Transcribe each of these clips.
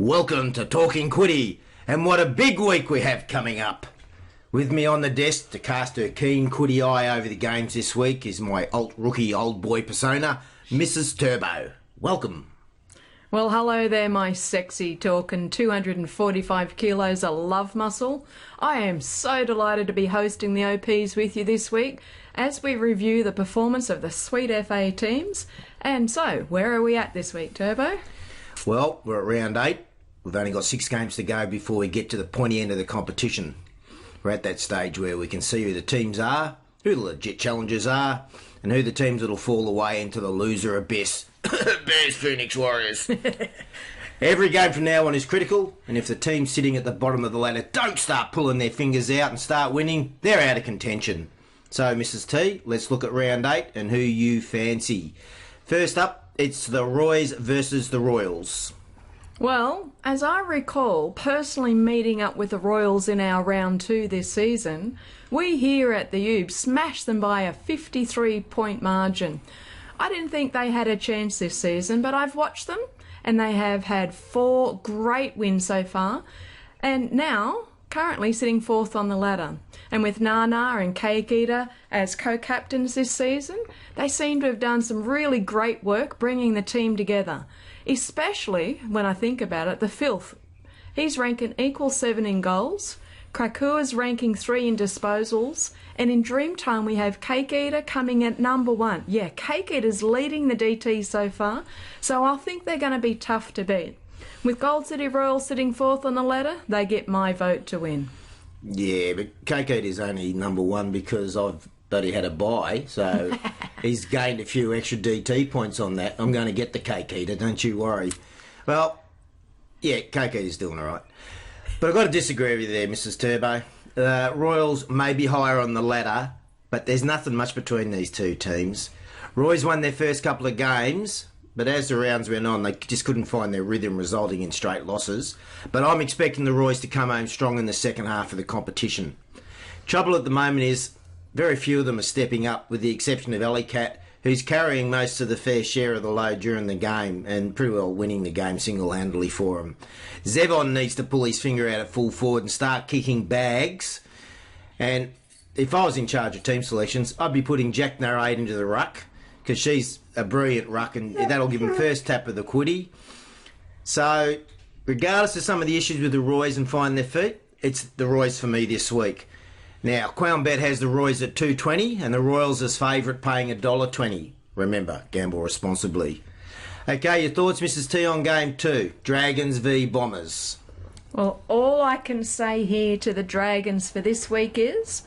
Welcome to Talking Quiddy, and what a big week we have coming up. With me on the desk to cast her keen quiddy eye over the games this week is my alt-rookie old boy persona, Mrs. Turbo. Welcome. Well, hello there, my sexy talking 245 kilos of love muscle. I am so delighted to be hosting the OPs with you this week as we review the performance of the Sweet FA teams. And so, where are we at this week, Turbo? Well, we're at round 8. We've only got 6 games to go before we get to the pointy end of the competition. We're at that stage where we can see who the teams are, who the legit challengers are, and who the teams that'll fall away into the loser abyss. Bears Phoenix Warriors. Every game from now on is critical, and if the team sitting at the bottom of the ladder don't start pulling their fingers out and start winning, they're out of contention. So, Mrs. T, let's look at round 8 and who you fancy. First up, it's the Roys versus the Royals. Well, as I recall personally meeting up with the Royals in our round 2 this season, we here at the Ube smashed them by a 53-point margin. I didn't think they had a chance this season, but I've watched them and they have had 4 great wins so far and now currently sitting 4th on the ladder. And with Nana and Cake Eater as co-captains this season, they seem to have done some really great work bringing the team together. Especially, when I think about it, the Filth. He's ranking equal 7 in goals, Krakua's ranking 3 in disposals, and in Dreamtime we have Cake Eater coming at number 1. Yeah, Cake Eater's leading the DT so far, so I think they're going to be tough to beat. With Gold City Royals sitting 4th on the ladder, they get my vote to win. Yeah, but Cake Eater's only number 1 because I've bloody had a bye, so he's gained a few extra DT points on that. I'm going to get the Cake Eater, don't you worry. Well, yeah, Cake Eater's doing all right. But I've got to disagree with you there, Mrs. Turbo. Royals may be higher on the ladder, but there's nothing much between these two teams. Roy's won their first couple of games, but as the rounds went on, they just couldn't find their rhythm, resulting in straight losses. But I'm expecting the Roys to come home strong in the second half of the competition. Trouble at the moment is very few of them are stepping up, with the exception of Ellicat, who's carrying most of the fair share of the load during the game and pretty well winning the game single-handedly for him. Zevon needs to pull his finger out at full forward and start kicking bags. And if I was in charge of team selections, I'd be putting Jack Narrate into the ruck, because she's a brilliant ruck and that'll give him first tap of the quiddy. So, regardless of some of the issues with the Roys and finding their feet, it's the Roys for me this week. Now, CrownBet has the Roys at $2.20 and the Royals as favourite paying $1.20. Remember, gamble responsibly. Okay, your thoughts, Mrs. T, on Game 2, Dragons v Bombers? Well, all I can say here to the Dragons for this week is,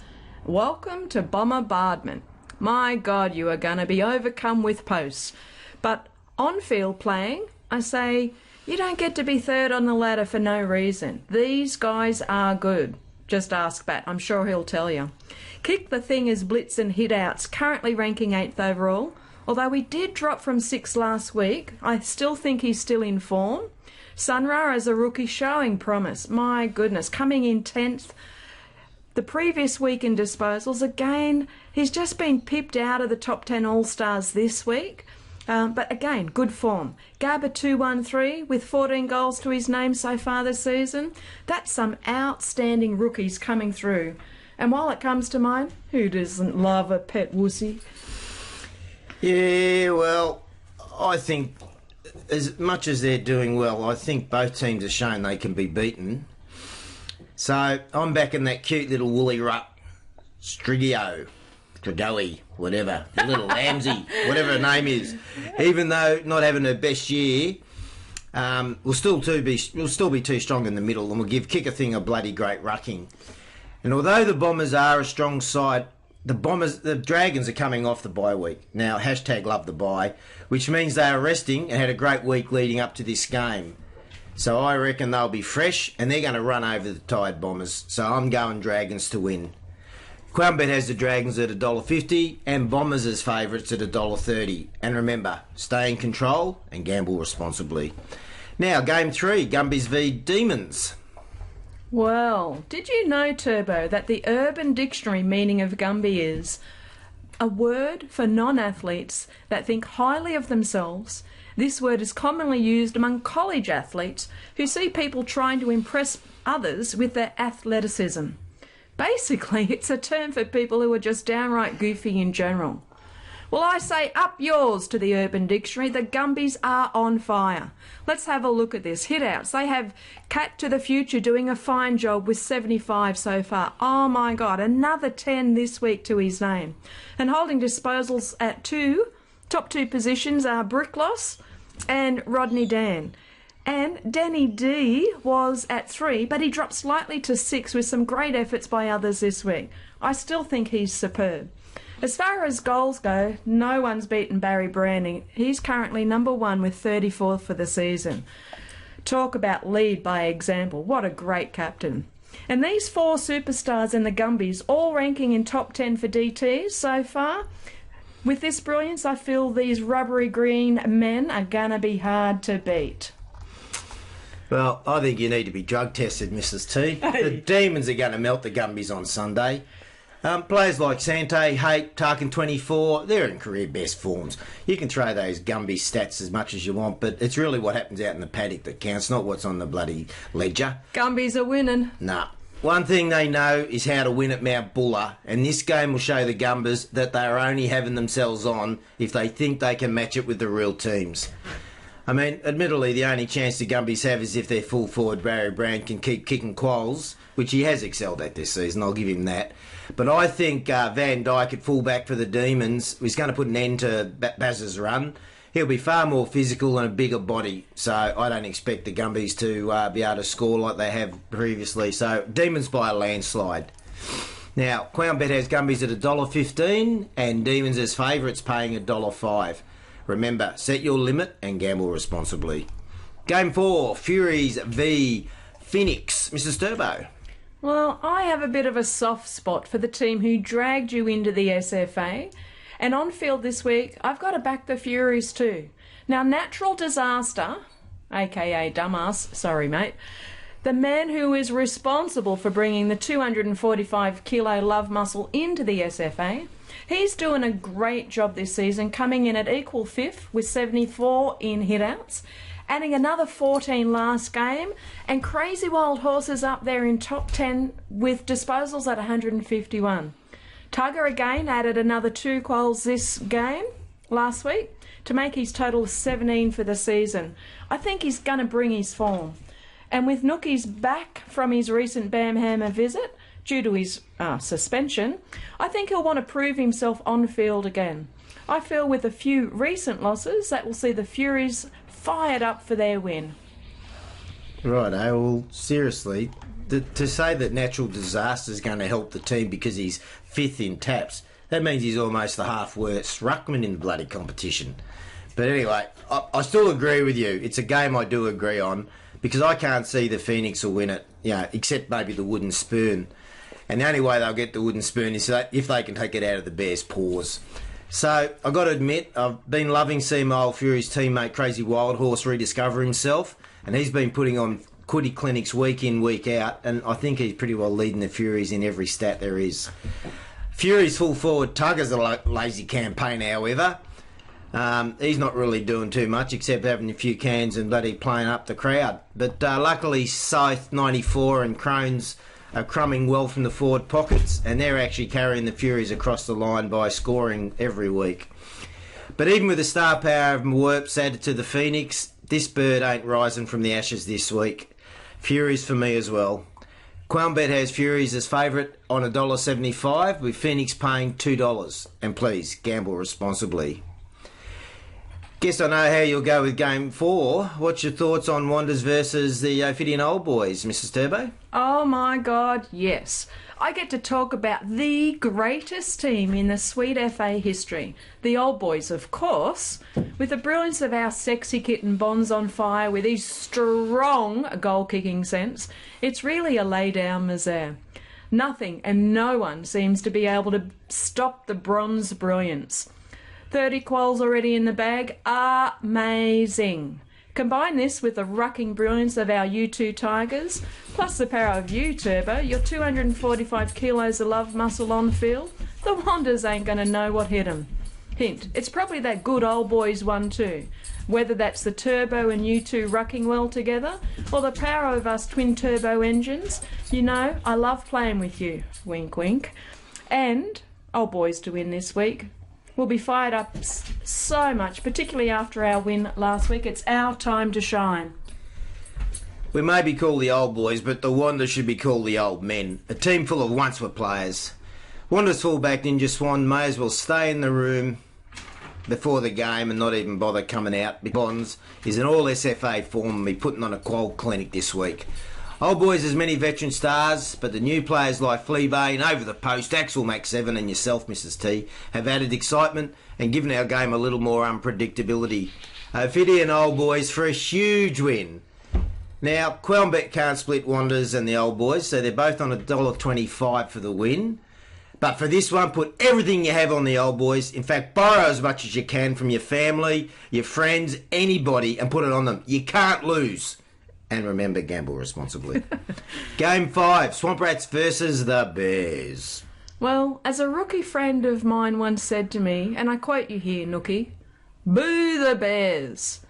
welcome to bombardment. My God, you are going to be overcome with posts. But on-field playing, I say, you don't get to be 3rd on the ladder for no reason. These guys are good. Just ask Bat, I'm sure he'll tell you. Kick the Thing is blitz and hit outs, currently ranking 8th overall. Although he did drop from 6th last week, I still think he's still in form. Sunra as a rookie showing promise. My goodness, coming in 10th. The previous week in disposals, again, he's just been pipped out of the top 10 All-Stars this week. But again, good form. Gabba 213 with 14 goals to his name so far this season. That's some outstanding rookies coming through. And while it comes to mine, who doesn't love a pet wussy? Yeah, well, I think as much as they're doing well, I think both teams have shown they can be beaten. So I'm backing that cute little woolly ruck, Strigio. Tradoe, whatever, little Lamsey, whatever her name is. Even though not having her best year, we'll still be too strong in the middle, and we'll give Kick a Thing a bloody great rucking. And although the Bombers are a strong side, the Dragons are coming off the bye week. Now, hashtag love the bye, which means they are resting and had a great week leading up to this game. So I reckon they'll be fresh, and they're going to run over the tired Bombers. So I'm going Dragons to win. CrownBet has the Dragons at $1.50 and Bombers as favourites at $1.30. And remember, stay in control and gamble responsibly. Now, Game 3, Gumbies v Demons. Well, did you know, Turbo, that the Urban Dictionary meaning of Gumby is a word for non-athletes that think highly of themselves This word is commonly used among college athletes who see people trying to impress others with their athleticism. Basically, it's a term for people who are just downright goofy in general. Well, I say up yours to the Urban Dictionary. The Gumbies are on fire. Let's have a look at this. Hitouts. They have Cat to the Future doing a fine job with 75 so far. Oh my God, another 10 this week to his name. And holding disposals at 2. Top 2 positions are Brickloss and Rodney Dan. And Danny D was at 3, but he dropped slightly to 6 with some great efforts by others this week. I still think he's superb. As far as goals go, no one's beaten Barry Branding. He's currently number 1 with 34 for the season. Talk about lead by example. What a great captain. And these 4 superstars in the Gumbies all ranking in top 10 for DTs so far. With this brilliance, I feel these rubbery green men are going to be hard to beat. Well, I think you need to be drug tested, Mrs. T. The Demons are going to melt the Gumbies on Sunday. Players like Sante, Haight, Tarkin 24, they're in career best forms. You can throw those Gumby stats as much as you want, but it's really what happens out in the paddock that counts, not what's on the bloody ledger. Gumbies are winning. Nah. One thing they know is how to win at Mount Buller, and this game will show the Gumbers that they are only having themselves on if they think they can match it with the real teams. I mean, admittedly, the only chance the Gumbies have is if their full forward Barry Brand can keep kicking quals, which he has excelled at this season, I'll give him that. But I think Van Dijk at fullback for the Demons is going to put an end to Baz's run. He'll be far more physical and a bigger body, so I don't expect the Gumbies to be able to score like they have previously. So Demons by a landslide. Now, CrownBet has Gumbies at $1.15 and Demons as favourites paying $1.05. Remember, set your limit and gamble responsibly. Game 4, Furies v Phoenix. Mrs. Turbo. Well, I have a bit of a soft spot for the team who dragged you into the SFA. And on field this week, I've got to back the Furies too. Now, Natural Disaster, aka Dumbass, sorry mate, the man who is responsible for bringing the 245 kilo love muscle into the SFA, he's doing a great job this season, coming in at equal 5th with 74 in hitouts, adding another 14 last game, and Crazy Wild Horses up there in top 10 with disposals at 151. Tugger again added another 2 quals this game last week to make his total 17 for the season. I think he's going to bring his form. And with Nookie's back from his recent Bamhammer visit, due to his suspension, I think he'll want to prove himself on field again. I feel with a few recent losses that will see the Furies fired up for their win. Right, well, seriously, to say that Natural Disaster is going to help the team because he's 5th in taps, that means he's almost the half-worst ruckman in the bloody competition. But anyway, I still agree with you. It's a game I do agree on because I can't see the Phoenix will win it, except maybe the wooden spoon. And the only way they'll get the wooden spoon is if they can take it out of the Bears' paws. So, I've got to admit, I've been loving seeing my old Furies teammate Crazy Wild Horse rediscover himself, and he's been putting on Quiddy clinics week in, week out, and I think he's pretty well leading the Furies in every stat there is. Furies full forward Tugger's a lazy campaigner, however. He's not really doing too much except having a few cans and bloody playing up the crowd. But luckily, Scythe 94 and Crohn's are crumbing well from the forward pockets, and they're actually carrying the Furies across the line by scoring every week. But even with the star power of Mwerps added to the Phoenix, this bird ain't rising from the ashes this week. Furies for me as well. CrownBet has Furies as favourite on $1.75, with Phoenix paying $2. And please, gamble responsibly. Guess I know how you'll go with Game 4. What's your thoughts on Wanderers versus the Ophidian Old Boys, Mrs. Turbo? Oh my God, yes. I get to talk about the greatest team in the sweet FA history. The Old Boys, of course, with the brilliance of our sexy kitten Bonds on fire with his strong goal-kicking sense. It's really a lay-down misère. Nothing and no one seems to be able to stop the bronze brilliance. 30 quals already in the bag. Amazing. Combine this with the rucking brilliance of our U2 Tigers, plus the power of you, Turbo, your 245 kilos of love muscle on field. The Wanderers ain't going to know what hit 'em. Hint, it's probably that good Old Boys one too. Whether that's the turbo and you two rucking well together, or the power of us twin turbo engines, you know, I love playing with you. Wink, wink. And old boys to win this week. We'll be fired up so much, particularly after our win last week. It's our time to shine. We may be called the old boys, but the Wanderers should be called the old men. A team full of once-were players. Wanderers fullback Ninja Swan may as well stay in the room before the game and not even bother coming out. Bonds is in all SFA form and be putting on a qual clinic this week. Old boys has many veteran stars, but the new players like Fleabane, Over the Post, Axel Mac 7 and yourself, Mrs T, have added excitement and given our game a little more unpredictability. Fiddy and old boys for a huge win. Now, Quelmbet can't split Wanderers and the old boys, so they're both on $1.25 for the win. But for this one, put everything you have on the old boys. In fact, borrow as much as you can from your family, your friends, anybody, and put it on them. You can't lose. And remember, gamble responsibly. Game 5, Swamp Rats versus the Bears. Well, as a rookie friend of mine once said to me, and I quote you here, Nookie, "Boo the Bears."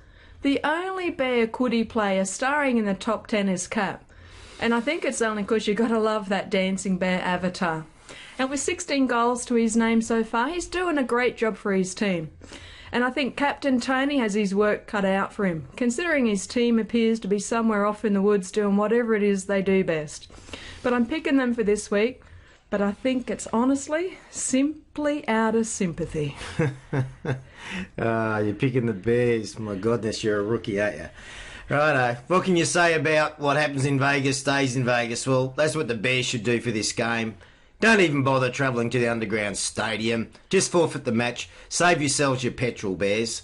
The only Bear Coodie player starring in the top 10 is Cap. And I think it's only because you got to love that dancing bear avatar. And with 16 goals to his name so far, he's doing a great job for his team. And I think Captain Tony has his work cut out for him, considering his team appears to be somewhere off in the woods doing whatever it is they do best. But I'm picking them for this week, but I think it's honestly simply out of sympathy. You're picking the Bears. My goodness, you're a rookie, aren't you? Righto. What can you say about what happens in Vegas stays in Vegas? Well, that's what the Bears should do for this game. Don't even bother travelling to the underground stadium. Just forfeit the match. Save yourselves your petrol, Bears.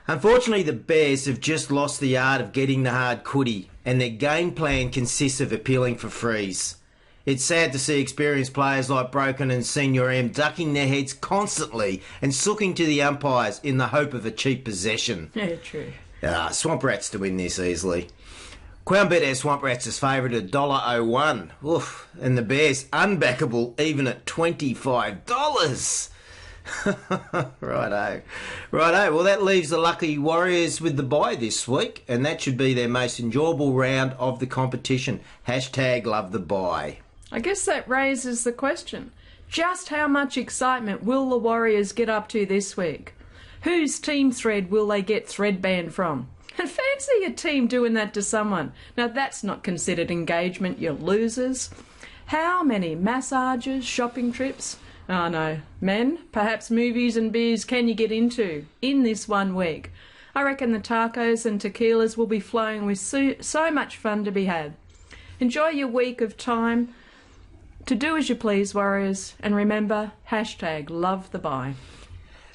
Unfortunately, the Bears have just lost the art of getting the hard coodie, and their game plan consists of appealing for frees. It's sad to see experienced players like Broken and Senior M ducking their heads constantly and sooking to the umpires in the hope of a cheap possession. Yeah, true. Swamp Rats to win this easily. Quelmbet has Swamp Rats as favourite at $1.01. Oof. And the Bears unbackable even at $25. Righto. Well, that leaves the lucky Warriors with the bye this week, and that should be their most enjoyable round of the competition. #love the bye. I guess that raises the question. Just how much excitement will the Warriors get up to this week? Whose team thread will they get thread banned from? And fancy your team doing that to someone. Now that's not considered engagement, you losers. How many massages, shopping trips? Oh no, men, perhaps movies and beers can you get into in this 1 week? I reckon the tacos and tequilas will be flowing with so much fun to be had. Enjoy your week of time to do as you please, Warriors, and remember, #love the bye.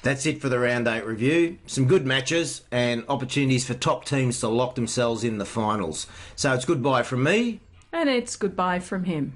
That's it for the Round 8 review. Some good matches and opportunities for top teams to lock themselves in the finals. So it's goodbye from me. And it's goodbye from him.